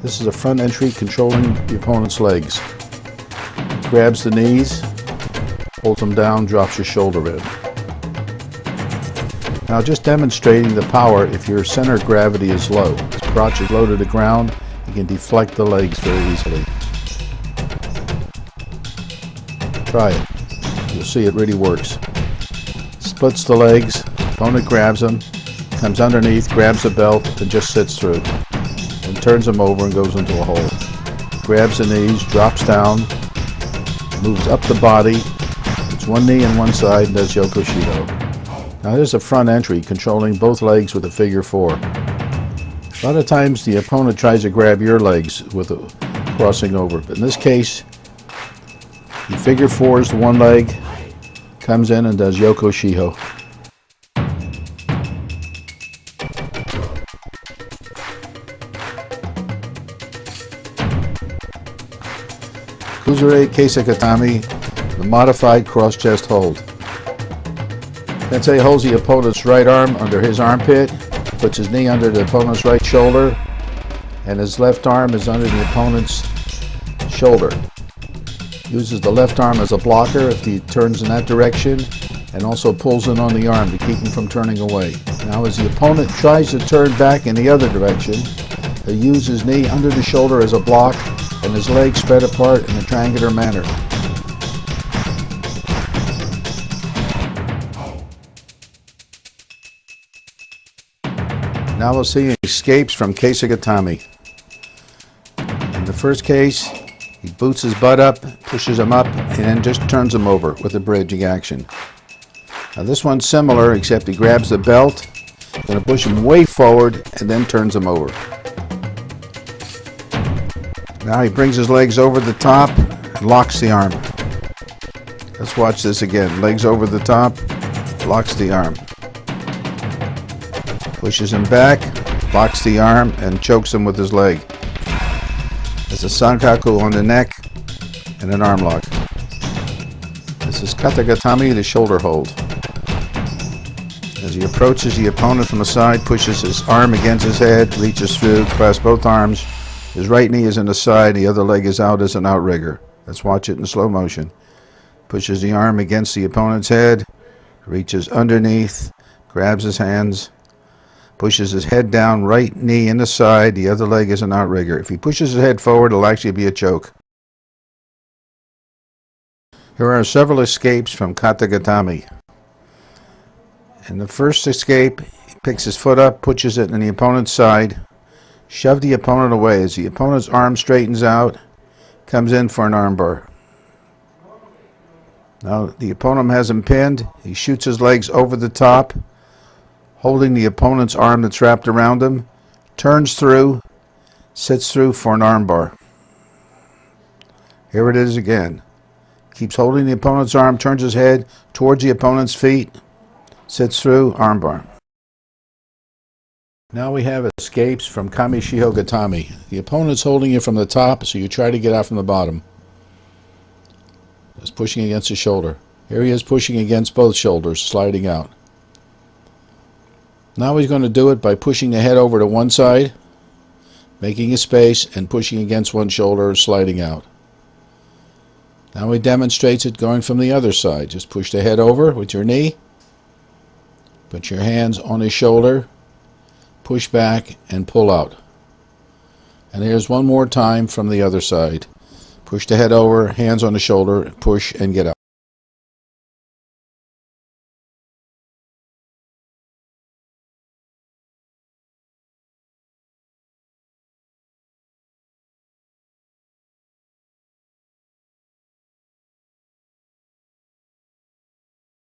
This is a front entry controlling the opponent's legs. Grabs the knees, holds them down, drops your shoulder in. Now just demonstrating the power if your center of gravity is low. His crotch is low to the ground, you can deflect the legs very easily. Try it. You'll see it really works. Splits the legs, opponent grabs them, comes underneath, grabs the belt, and just sits through. And turns them over and goes into a hole. Grabs the knees, drops down, moves up the body, puts one knee on one side and does Yoko Shiho. Now there's a front entry controlling both legs with a figure 4. A lot of times the opponent tries to grab your legs with a crossing over, but in this case he figure 4s the one leg, comes in and does Yoko Shiho. Kuzure Kesa Gatame, the modified cross chest hold. Sensei holds the opponent's right arm under his armpit, puts his knee under the opponent's right shoulder, and his left arm is under the opponent's shoulder. Uses the left arm as a blocker if he turns in that direction, and also pulls in on the arm to keep him from turning away. Now as the opponent tries to turn back in the other direction, he uses his knee under the shoulder as a block and his legs spread apart in a triangular manner. Now we'll see escapes from Kesa Gatame. In the first case, he boots his butt up, pushes him up, and then just turns him over with a bridging action. Now this one's similar, except he grabs the belt, going to push him way forward, and then turns him over. Now he brings his legs over the top and locks the arm. Let's watch this again. Legs over the top, locks the arm. Pushes him back, locks the arm, and chokes him with his leg. There's a sankaku on the neck and an arm lock. This is Kata Gatame, the shoulder hold. As he approaches the opponent from the side, pushes his arm against his head, reaches through, clasps both arms. His right knee is in the side, the other leg is out as an outrigger. Let's watch it in slow motion. Pushes the arm against the opponent's head, reaches underneath, grabs his hands, pushes his head down, right knee in the side, the other leg is an outrigger. If he pushes his head forward, it'll actually be a choke. Here are several escapes from Kata Gatame. In the first escape, he picks his foot up, pushes it in the opponent's side, shove the opponent away. As the opponent's arm straightens out, comes in for an armbar. Now the opponent has him pinned. He shoots his legs over the top, holding the opponent's arm that's wrapped around him, turns through, sits through for an armbar. Here it is again. Keeps holding the opponent's arm, turns his head towards the opponent's feet, sits through, armbar. Now we have escapes from Kami Shiho Gatame. The opponent's holding you from the top, so you try to get out from the bottom. Just pushing against the shoulder. Here he is pushing against both shoulders, sliding out. Now he's going to do it by pushing the head over to one side, making a space, and pushing against one shoulder, sliding out. Now he demonstrates it going from the other side. Just push the head over with your knee, put your hands on his shoulder, push back, and pull out. And here's one more time from the other side. Push the head over, hands on the shoulder, push and get out.